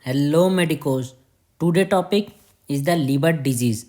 Hello medicos. Today topic is the liver disease.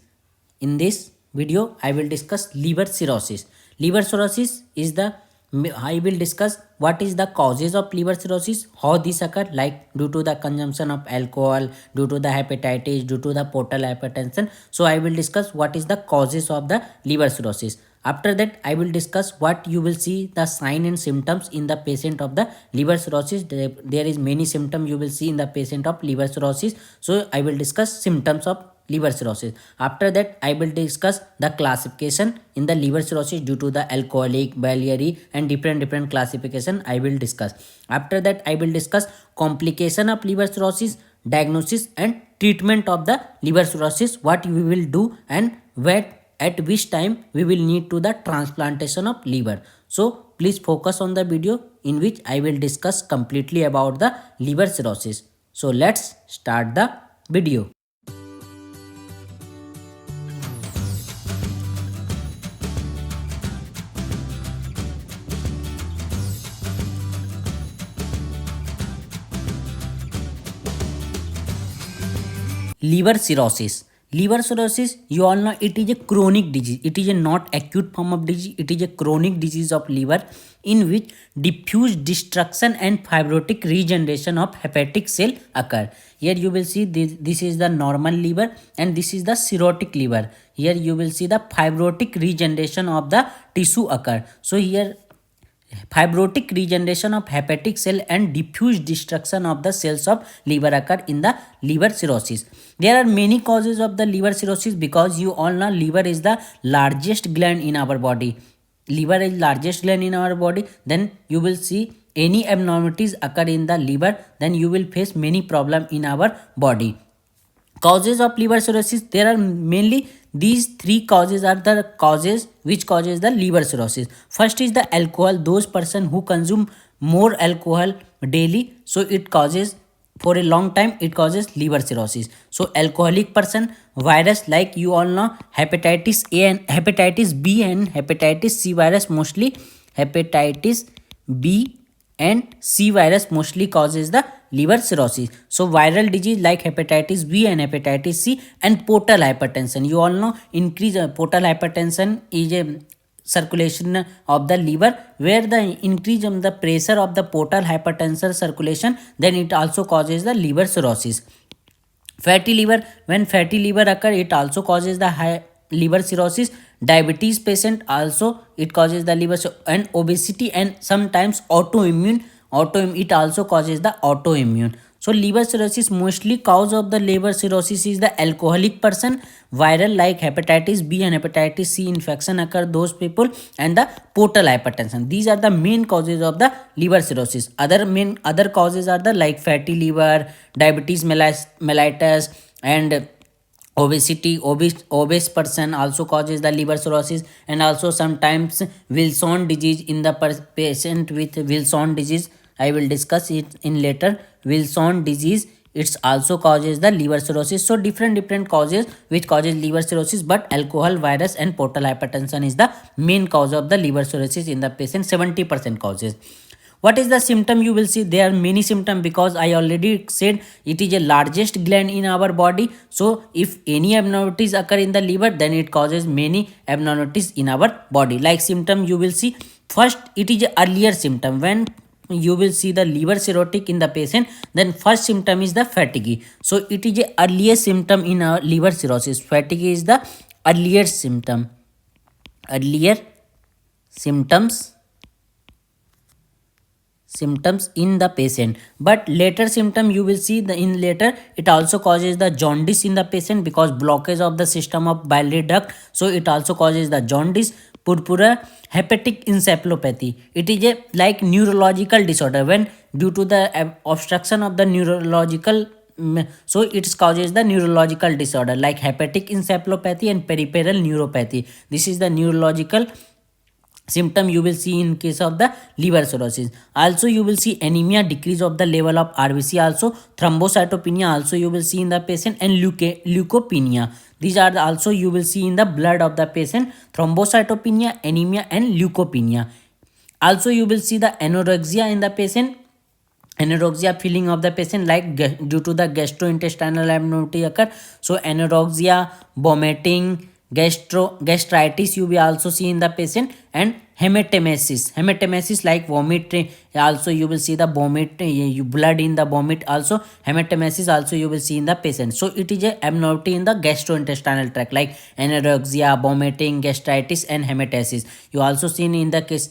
In this video I will discuss liver cirrhosis. Liver cirrhosis is the I will discuss what is the causes of liver cirrhosis, how this occur like due to the consumption of alcohol, due to the hepatitis, due to the portal hypertension. So I will discuss what is the causes of the liver cirrhosis. After that, I will discuss what you will see the sign and symptoms in the patient of the liver cirrhosis. There is many symptoms you will see in the patient of liver cirrhosis. So I will discuss symptoms of liver cirrhosis. After that, I will discuss the classification in the liver cirrhosis due to the alcoholic, biliary and different classification I will discuss. After that, I will discuss complication of liver cirrhosis, diagnosis and treatment of the liver cirrhosis, what we will do and where at which time we will need to the transplantation of liver. So please focus on the video in which I will discuss completely about the liver cirrhosis. So let's start the video. Liver cirrhosis. Liver cirrhosis, you all know it is a chronic disease. It is a not acute form of disease. It is a chronic disease of liver in which diffuse destruction and fibrotic regeneration of hepatic cell occur. Here you will see this is the normal liver and this is the cirrhotic liver. Here you will see the fibrotic regeneration of the tissue occur. So here fibrotic regeneration of hepatic cell and diffuse destruction of the cells of liver occur in the liver cirrhosis. There are many causes of the liver cirrhosis because you all know liver is the largest gland in our body. Liver is largest gland in our body. Then you will see any abnormalities occur in the liver, then you will face many problem in our body. Causes of liver cirrhosis, there are mainly these three causes are the causes which causes the liver cirrhosis. First is the alcohol. Those person who consume more alcohol daily, so it causes for a long time it causes liver cirrhosis. So alcoholic person, virus like you all know hepatitis A and hepatitis B and hepatitis C virus, mostly hepatitis B and C virus mostly causes the liver cirrhosis. So viral disease like hepatitis B and hepatitis C and portal hypertension. You all know increase portal hypertension is a circulation of the liver where the increase in the pressure of the portal hypertension circulation, then it also causes the liver cirrhosis. Fatty liver, when fatty liver occur it also causes the high liver cirrhosis. Diabetes patient also it causes the liver and obesity and sometimes autoimmune it also causes the autoimmune. So liver cirrhosis, mostly cause of the liver cirrhosis is the alcoholic person, viral like hepatitis B and hepatitis C infection occur those people, and the portal hypertension. These are the main causes of the liver cirrhosis. Other causes are the like fatty liver, diabetes mellitus and obesity. Obese person also causes the liver cirrhosis, and also sometimes Wilson disease in the patient with Wilson disease. I will discuss it in later. Wilson disease it's also causes the liver cirrhosis. So different causes which causes liver cirrhosis, but alcohol, virus and portal hypertension is the main cause of the liver cirrhosis in the patient. 70% causes. What is the symptom? You will see there are many symptoms because I already said it is a largest gland in our body. So if any abnormalities occur in the liver, then it causes many abnormalities in our body. Like symptom you will see, first it is a earlier symptom. When you will see the liver cirrhotic in the patient, then first symptom is the fatigue. So it is a earlier symptom in our liver cirrhosis. Fatigue is the earlier symptom. Earlier symptoms in the patient, but later symptom you will see the in later it also causes the jaundice in the patient because blockage of the system of biliary duct, so it also causes the jaundice. Purpura, hepatic encephalopathy, it is a like neurological disorder when due to the obstruction of the neurological, so it causes the neurological disorder like hepatic encephalopathy and peripheral neuropathy. This is the neurological symptom you will see in case of the liver cirrhosis. Also you will see anemia, decrease of the level of RBC, also thrombocytopenia also you will see in the patient, and leukopenia. These are also you will see in the blood of the patient: thrombocytopenia, anemia and leukopenia. Also you will see the anorexia in the patient, anorexia feeling of the patient like due to the gastrointestinal abnormality occur. So anorexia, vomiting, gastritis you will also see in the patient, and hematemesis like vomit, also you will see the vomit, you blood in the vomit also, hematemesis also you will see in the patient. So it is a abnormality in the gastrointestinal tract like anorexia, vomiting, gastritis and hematemesis. You also seen in the case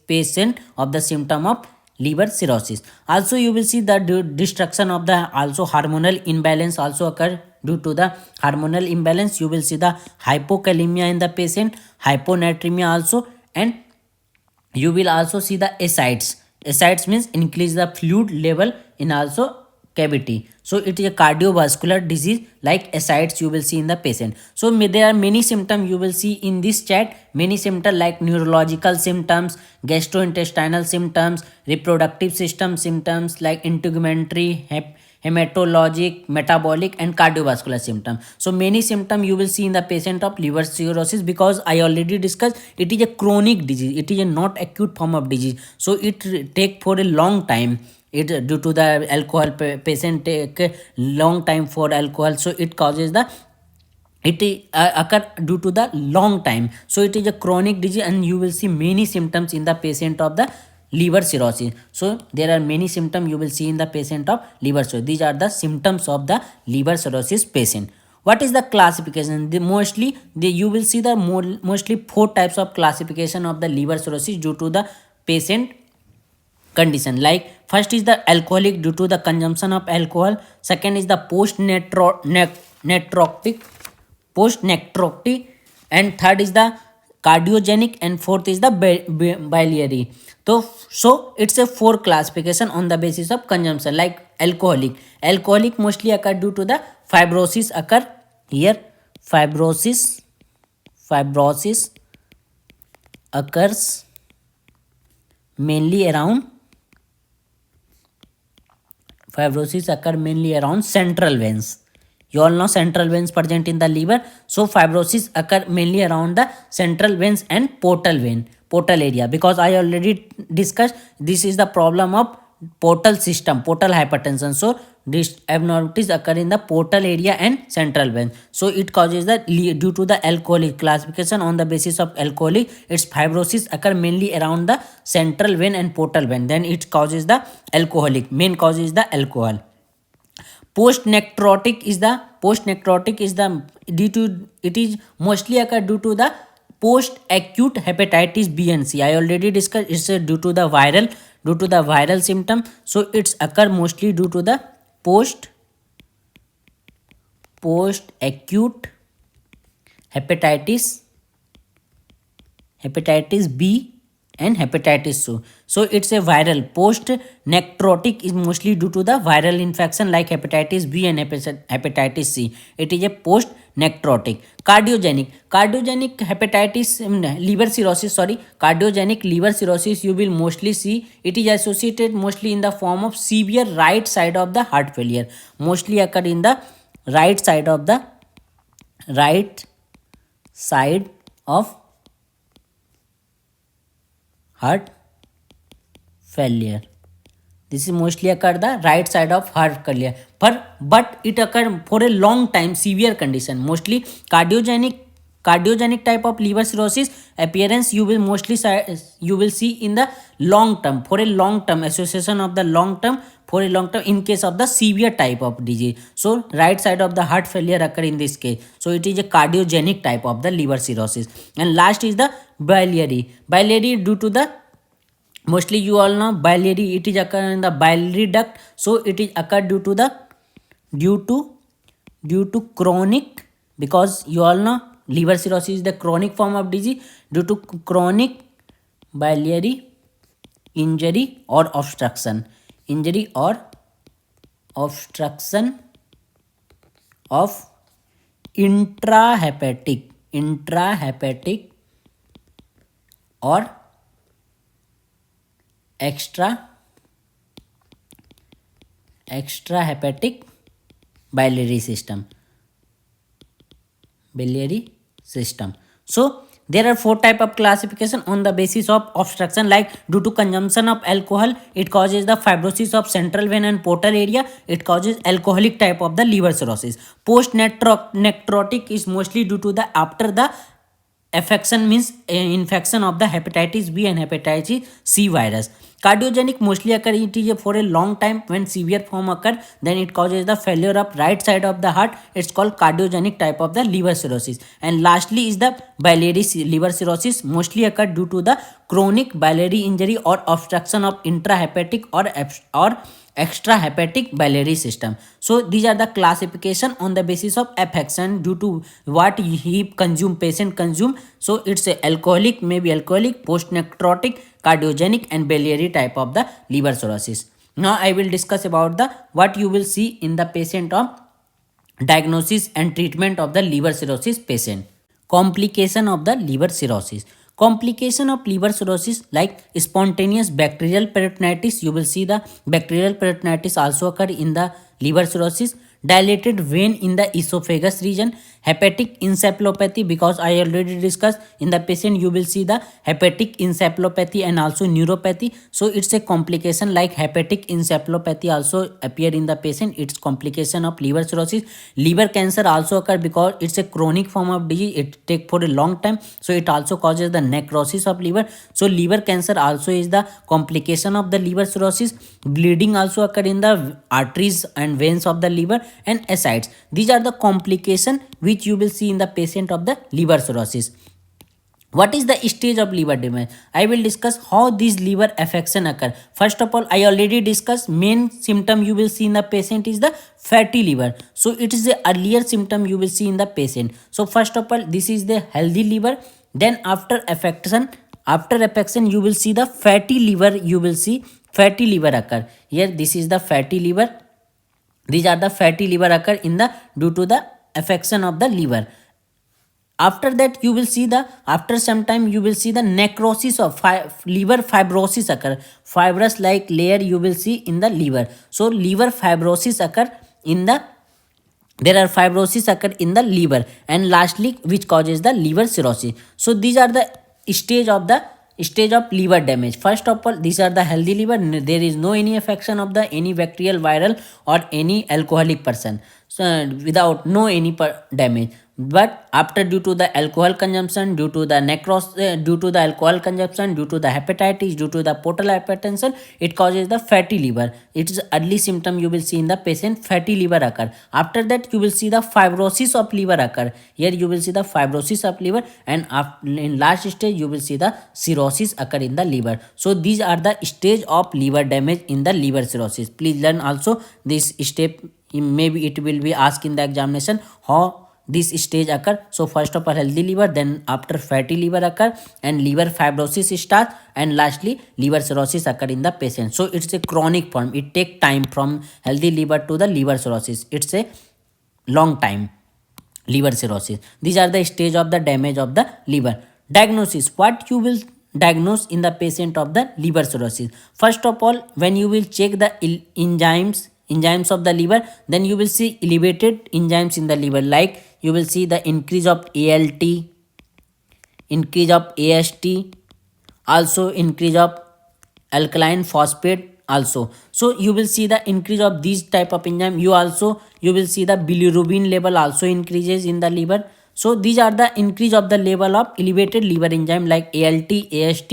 patient of the symptom of liver cirrhosis. Also you will see the destruction of the also hormonal imbalance also occur. Due to the hormonal imbalance you will see the hypokalemia in the patient, hyponatremia also, and you will also see the ascites means increase the fluid level in also cavity. So it is a cardiovascular disease like ascites you will see in the patient. So there are many symptoms you will see in this chat, many symptoms like neurological symptoms, gastrointestinal symptoms, reproductive system symptoms like integumentary, hematologic, metabolic and cardiovascular symptom. So many symptom you will see in the patient of liver cirrhosis, because I already discussed it is a chronic disease, it is a not acute form of disease. So it take for a long time, it due to the alcohol, patient take a long time for alcohol, so it causes the occur due to the long time. So it is a chronic disease and you will see many symptoms in the patient of the liver cirrhosis. So there are many symptoms you will see in the patient of liver cirrhosis. These are the symptoms of the liver cirrhosis patient. What is the classification? You will see the mostly four types of classification of the liver cirrhosis due to the patient condition. Like first is the alcoholic due to the consumption of alcohol, second is the post necroptic, and third is the cardiogenic, and fourth is the biliary. So it's a four classification on the basis of consumption. Like alcoholic mostly occur due to the fibrosis occur here. Fibrosis occurs mainly around central veins. You all know central veins present in the liver. So fibrosis occur mainly around the central veins and portal area, because I already discussed this is the problem of portal system, portal hypertension. So this abnormalities occur in the portal area and central vein. So it causes the due to the alcoholic classification on the basis of alcoholic, its fibrosis occur mainly around the central vein and portal vein. Then it causes the alcoholic. Main cause is the alcohol. Post necrotic is the due to it is mostly occur due to the post acute hepatitis B and C. I already discussed it's due to the viral symptom. So it's occur mostly due to the post acute hepatitis B and hepatitis C. So it's a viral. Post necrotic is mostly due to the viral infection like hepatitis B and hepatitis C. It is a post necrotic. Cardiogenic hepatitis, liver cirrhosis, cardiogenic liver cirrhosis you will mostly see it is associated mostly in the form of severe right side of the heart failure, mostly occur in the right side of heart failure. This is mostly occur the right side of heart failure, but it occur for a long time, severe condition. Mostly cardiogenic type of liver cirrhosis appearance you will you will see in the long term, for a long term association of the long term, in case of the severe type of disease. So right side of the heart failure occur in this case. So it is a cardiogenic type of the liver cirrhosis. And last is the biliary due to the mostly you all know biliary, it is occur in the biliary duct. So it is occur due to chronic, because you all know liver cirrhosis is the chronic form of disease, due to chronic biliary injury or obstruction of intrahepatic or extrahepatic biliary system. So there are four type of classification on the basis of obstruction, like due to consumption of alcohol it causes the fibrosis of central vein and portal area, it causes alcoholic type of the liver cirrhosis. Post necrotic is mostly due to the after the affection, means infection of the hepatitis B and hepatitis C virus. Cardiogenic mostly occur it is for a long time. When severe form occur, then it causes the failure of right side of the heart. It's called cardiogenic type of the liver cirrhosis. And lastly is the biliary liver cirrhosis, mostly occur due to the chronic biliary injury or obstruction of intrahepatic or extrahepatic biliary system. So these are the classification on the basis of affection due to what he consume, patient consume. So it's a alcoholic, maybe alcoholic, post necrotic, cardiogenic and biliary type of the liver cirrhosis. Now I will discuss about the what you will see in the patient of diagnosis and treatment of the liver cirrhosis patient. Complication of the liver cirrhosis. Complication of liver cirrhosis like spontaneous bacterial peritonitis. You will see the bacterial peritonitis also occur in the liver cirrhosis. Dilated vein in the esophagus region. Hepatic encephalopathy, because I already discussed in the patient you will see the hepatic encephalopathy and also neuropathy. So it's a complication like hepatic encephalopathy also appear in the patient. It's complication of liver cirrhosis. Liver cancer also occur because it's a chronic form of disease, it take for a long time, so it also causes the necrosis of liver. So liver cancer also is the complication of the liver cirrhosis. Bleeding also occur in the arteries and veins of the liver and ascites. These are the complication which you will see in the patient of the liver cirrhosis. What is the stage of liver damage? I will discuss how these liver affection occur. First of all, I already discussed main symptom you will see in the patient is the fatty liver. So it is the earlier symptom you will see in the patient. So first of all, this is the healthy liver. Then after affection you will see the fatty liver. You will see fatty liver occur. Here this is the fatty liver. These are the fatty liver occur in the due to the affection of the liver. After that you will see the after some time you will see the necrosis of liver fibrosis occur. Fibrous like layer you will see in the liver. So liver fibrosis occur in the there are fibrosis occur in the liver, and lastly which causes the liver cirrhosis. So these are the stage of liver damage. First of all, these are the healthy liver, there is no any affection of the any bacterial, viral or any alcoholic person, so without no any damage. But after due to the alcohol consumption, due to the due to the alcohol consumption, due to the hepatitis, due to the portal hypertension, it causes the fatty liver. It is early symptom you will see in the patient, fatty liver occur. After that you will see the fibrosis of liver occur. Here you will see the fibrosis of liver, and in last stage you will see the cirrhosis occur in the liver. So these are the stage of liver damage in the liver cirrhosis. Please learn also this step. Maybe it will be asked in the examination how this stage occur. So first of all healthy liver, then after fatty liver occur, and liver fibrosis starts, and lastly liver cirrhosis occur in the patient. So it's a chronic form, it take time from healthy liver to the liver cirrhosis, it's a long time liver cirrhosis. These are the stage of the damage of the liver. Diagnosis, what you will diagnose in the patient of the liver cirrhosis. First of all, when you will check the enzymes of the liver, then you will see elevated enzymes in the liver, like you will see the increase of ALT, increase of AST, also increase of alkaline phosphate also. So you will see the increase of these type of enzyme. You will see the bilirubin level also increases in the liver. So these are the increase of the level of elevated liver enzyme like ALT, AST,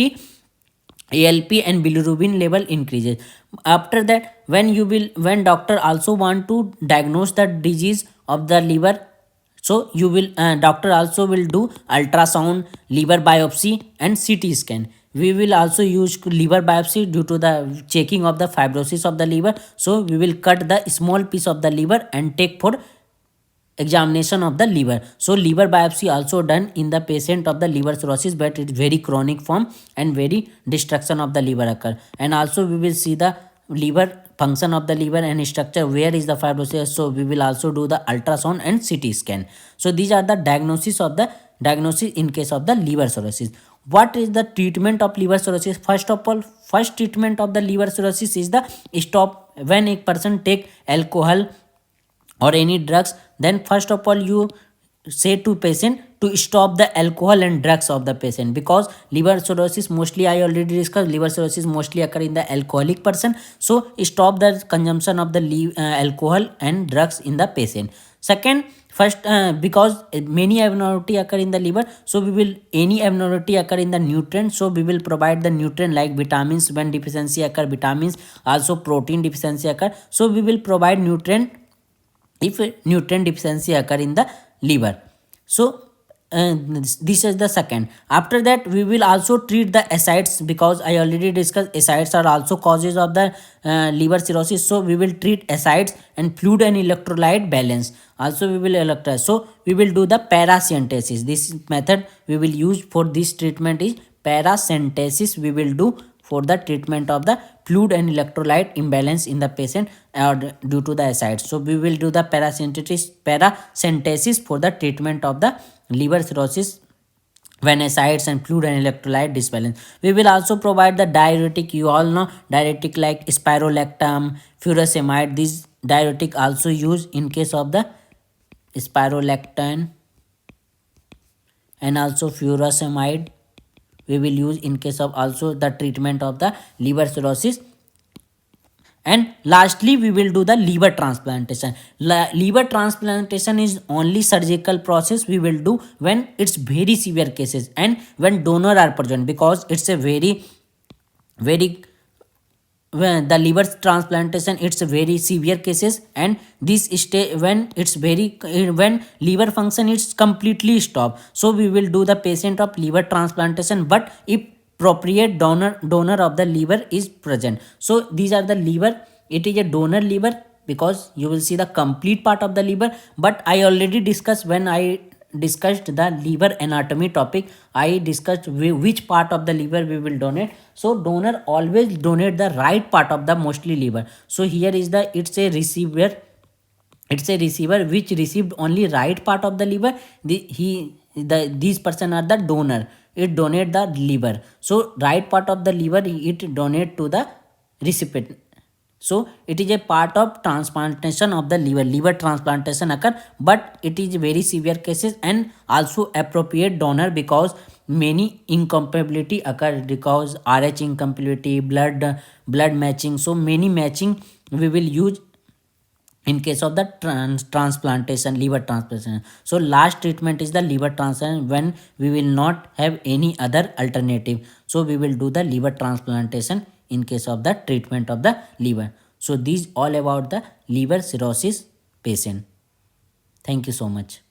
ALP and bilirubin level increases. After that, when doctor also want to diagnose the disease of the liver, so you will doctor also will do ultrasound, liver biopsy and CT scan. We will also use liver biopsy due to the checking of the fibrosis of the liver. So we will cut the small piece of the liver and take for examination of the liver. So liver biopsy also done in the patient of the liver cirrhosis, but it's very chronic form and very destruction of the liver occur. And also we will see the liver function of the liver and structure, where is the fibrosis. So we will also do the ultrasound and CT scan. So these are the diagnosis in case of the liver cirrhosis. What is the treatment of liver cirrhosis? First of all, first treatment of the liver cirrhosis is the stop. When a person take alcohol or any drugs, then first of all you say to patient to stop the alcohol and drugs of the patient, because liver cirrhosis mostly, I already discussed, liver cirrhosis mostly occur in the alcoholic person. So stop the consumption of the alcohol and drugs in the patient. Second, first, because many abnormality occur in the liver, so we will, any abnormality occur in the nutrient, so we will provide the nutrient like vitamins. When deficiency occur vitamins, also protein deficiency occur, so we will provide nutrient if nutrient deficiency occur in the liver. So this is the second. After that, we will also treat the acids, because I already discussed acids are also causes of the liver cirrhosis. So we will treat acids and fluid and electrolyte balance. Also we will electrolyte. So we will do the paracentesis. This method we will use for this treatment is paracentesis. We will do for the treatment of the fluid and electrolyte imbalance in the patient due to the acids. So we will do the paracentesis for the treatment of the liver cirrhosis when acids and fluid and electrolyte disbalance. We will also provide the diuretic. You all know diuretic like spironolactone, furosemide. These diuretic also used in case of the spironolactone and also furosemide we will use in case of also the treatment of the liver cirrhosis. And lastly, we will do the liver transplantation. Liver transplantation is only surgical process we will do when it's very severe cases and when donor are present, because it's a very when the liver transplantation it's a very severe cases, and this stage when it's very when liver function is completely stopped, so we will do the patient of liver transplantation, but if appropriate donor of the liver is present. So these are the liver. It is a donor liver because you will see the complete part of the liver, but I already discussed when I discussed the liver anatomy topic. I discussed which part of the liver we will donate. So donor always donate the right part of the mostly liver. So here is the, it's a receiver. It's a receiver which received only right part of the liver. These person are the donor. It donate the liver. So right part of the liver it donate to the recipient. So it is a part of transplantation of the liver. Liver transplantation occur, but it is very severe cases and also appropriate donor, because many incompatibility occur, because RH incompatibility, blood matching. So many matching we will use in case of the transplantation, liver transplantation. So last treatment is the liver transplantation when we will not have any other alternative. So we will do the liver transplantation in case of the treatment of the liver. So these all about the liver cirrhosis patient. Thank you so much.